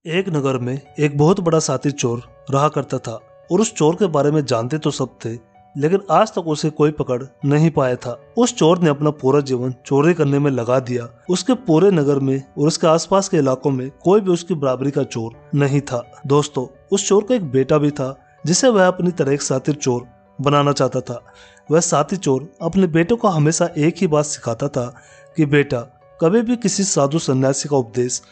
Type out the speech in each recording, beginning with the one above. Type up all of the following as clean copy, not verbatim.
एक नगर में एक बहुत बड़ा साथी चोर रहा करता था और उस चोर के बारे में जानते तो सब थे, लेकिन आज तक उसे कोई पकड़ नहीं पाया था। उस चोर ने अपना पूरा जीवन चोरी करने में लगा दिया। उसके पूरे नगर में और उसके आसपास के इलाकों में कोई भी उसकी बराबरी का चोर नहीं था। दोस्तों, उस चोर का एक बेटा भी था जिसे वह अपनी तरह एक साथी चोर बनाना चाहता था। वह साथी चोर अपने बेटे को हमेशा एक ही बात सिखाता था कि बेटा, कभी भी किसी साधु सन्यासी का उपदेश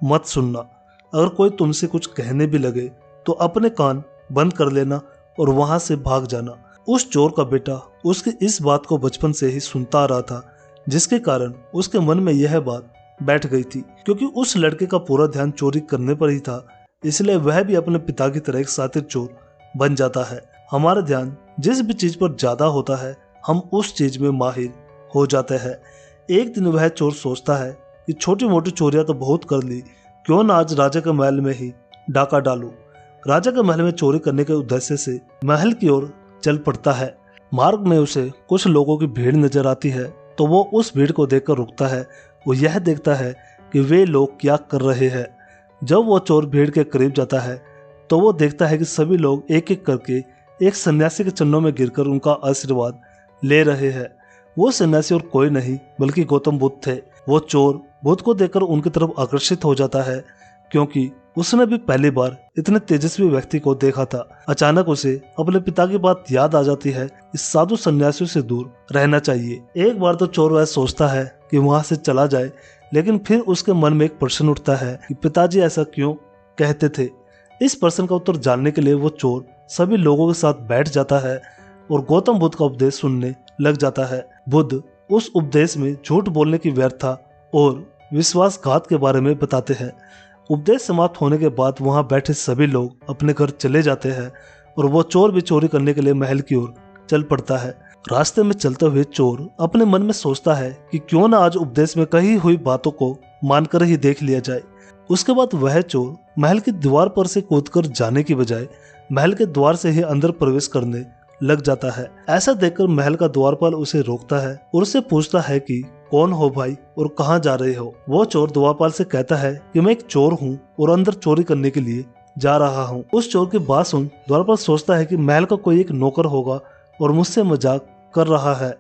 मत सुनना। अगर कोई तुमसे कुछ कहने भी लगे तो अपने कान बंद कर लेना और वहां से भाग जाना। उस चोर का बेटा उसकी इस बात को बचपन से ही सुनता आ रहा था, जिसके कारण उसके मन में यह बात बैठ गई थी। क्योंकि उस लड़के का पूरा ध्यान चोरी करने पर ही था, इसलिए वह भी अपने पिता की तरह एक साथी चोर बन जाता है। हमारा ध्यान जिस भी चीज पर ज्यादा होता है, हम उस चीज में माहिर हो जाते हैं। एक दिन वह चोर सोचता है कि छोटी मोटी चोरियां तो बहुत कर ली, क्यों ना आज राजा के महल में ही डाका डालूं। राजा के महल में चोरी करने के उद्देश्य से महल की ओर चल पड़ता है। मार्ग में उसे कुछ लोगों की भीड़ नजर आती है, तो वो उस भीड़ को देखकर रुकता है। वो यह देखता है कि वे लोग क्या कर रहे हैं। जब वो चोर भीड़ के करीब जाता है तो वो देखता है कि सभी लोग एक एक करके एक सन्यासी के चरणों में गिरकर उनका आशीर्वाद ले रहे हैं। वो सन्यासी और कोई नहीं बल्कि गौतम बुद्ध थे। वो चोर बुद्ध को देखकर उनकी तरफ आकर्षित हो जाता है, क्योंकि उसने भी पहली बार इतने तेजस्वी व्यक्ति को देखा था। अचानक उसे अपने पिता की बात याद आ जाती है, इस साधु सन्यासियों से दूर रहना चाहिए। एक बार तो चोर वह सोचता है कि वहां से चला जाए, लेकिन फिर उसके मन में एक प्रश्न उठता है कि पिताजी ऐसा क्यों कहते थे। इस प्रश्न का उत्तर जानने के लिए वो चोर सभी लोगों के साथ बैठ जाता है और गौतम बुद्ध का उपदेश सुनने लग जाता है। बुद्ध उस उपदेश में झूठ बोलने की व्यर्थता और विश्वासघात के बारे में बताते हैं। उपदेश समाप्त होने के बाद वहां बैठे सभी लोग अपने घर चले जाते हैं और वो चोर भी चोरी करने के लिए महल की ओर चल पड़ता है। रास्ते में चलते हुए चोर अपने मन में सोचता है कि क्यों ना आज उपदेश में कही हुई बातों को मानकर ही देख लिया जाए। उसके बाद वह चोर महल की दीवार पर से कूदकर जाने की बजाय महल के द्वार से ही अंदर प्रवेश करने लग जाता है। ऐसा देखकर महल का द्वारपाल उसे रोकता है और उससे पूछता है कि कौन हो भाई और कहाँ जा रहे हो। वो चोर द्वारपाल से कहता है कि मैं एक चोर हूँ और अंदर चोरी करने के लिए जा रहा हूँ। उस चोर की बात सुन द्वारपाल सोचता है कि महल का कोई एक नौकर होगा और मुझसे मजाक कर रहा है।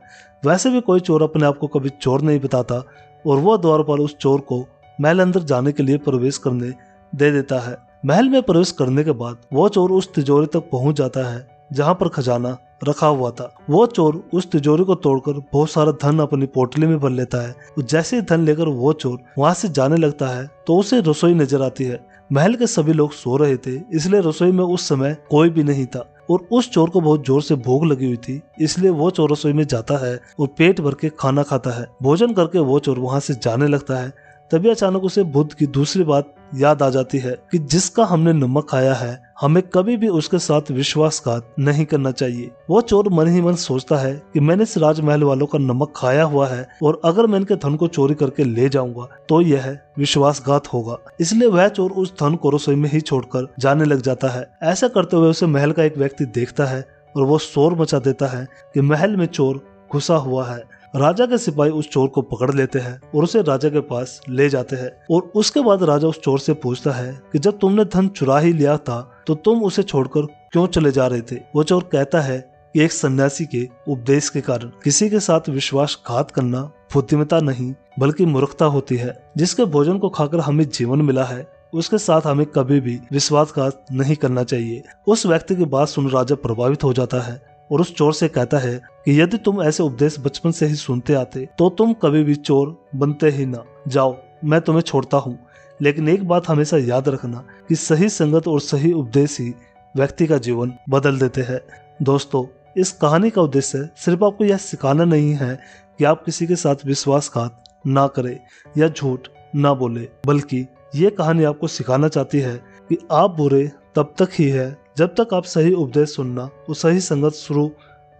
वैसे भी कोई चोर अपने आप को कभी चोर नहीं बताता और वो द्वारपाल उस चोर को महल अंदर जाने के लिए प्रवेश करने दे देता है। महल में प्रवेश करने के बाद वो चोर उस तिजोरी तक पहुंच जाता है जहां पर खजाना रखा हुआ था। वो चोर उस तिजोरी को तोड़कर बहुत सारा धन अपनी पोटली में भर लेता है। जैसे ही धन लेकर वो चोर वहां से जाने लगता है तो उसे रसोई नजर आती है। महल के सभी लोग सो रहे थे, इसलिए रसोई में उस समय कोई भी नहीं था और उस चोर को बहुत जोर से भूख लगी हुई थी, इसलिए वो चोर रसोई में जाता है और पेट भर के खाना खाता है। भोजन करके वो चोर वहां से जाने लगता है। तभी अचानक उसे बुद्ध की दूसरी बात याद आ जाती है कि जिसका हमने नमक खाया है, हमें कभी भी उसके साथ विश्वासघात नहीं करना चाहिए। वो चोर मन ही मन सोचता है कि मैंने इस राजमहल वालों का नमक खाया हुआ है और अगर मैं इनके धन को चोरी करके ले जाऊंगा तो यह विश्वासघात होगा। इसलिए वह चोर उस धन को रसोई में ही छोड़कर जाने लग जाता है। ऐसा करते हुए उसे महल का एक व्यक्ति देखता है और वो शोर मचा देता है कि महल में चोर घुसा हुआ है। राजा के सिपाही उस चोर को पकड़ लेते हैं और उसे राजा के पास ले जाते हैं और उसके बाद राजा उस चोर से पूछता है कि जब तुमने धन चुरा ही लिया था तो तुम उसे छोड़कर क्यों चले जा रहे थे। वो चोर कहता है कि एक सन्यासी के उपदेश के कारण किसी के साथ विश्वासघात करना बुद्धिमत्ता नहीं बल्कि मूर्खता होती है। जिसके भोजन को खाकर हमें जीवन मिला है, उसके साथ हमें कभी भी विश्वासघात नहीं करना चाहिए। उस व्यक्ति की बात सुन राजा प्रभावित हो जाता है और उस चोर से कहता है कि यदि तुम ऐसे उपदेश बचपन से ही सुनते आते तो तुम कभी भी चोर बनते ही ना। जाओ, मैं तुम्हें छोड़ता हूँ, लेकिन एक बात हमेशा याद रखना कि सही संगत और सही उपदेश ही व्यक्ति का जीवन बदल देते हैं। दोस्तों, इस कहानी का उद्देश्य सिर्फ आपको यह सिखाना नहीं है कि आप किसी के साथ विश्वासघात ना करें या झूठ ना बोले, बल्कि ये कहानी आपको सिखाना चाहती है कि आप बुरे तब तक ही है जब तक आप सही उपदेश सुनना और सही संगत शुरू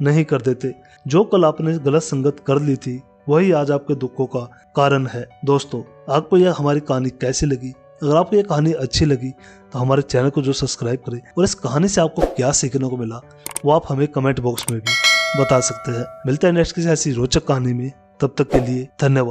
नहीं कर देते। जो कल आपने गलत संगत कर ली थी वही आज आपके दुखों का कारण है। दोस्तों, आपको यह हमारी कहानी कैसी लगी? अगर आपको यह कहानी अच्छी लगी तो हमारे चैनल को जो सब्सक्राइब करें और इस कहानी से आपको क्या सीखने को मिला वो आप हमें कमेंट बॉक्स में भी बता सकते हैं। मिलते हैं नेक्स्ट किसी ऐसी रोचक कहानी में, तब तक के लिए धन्यवाद।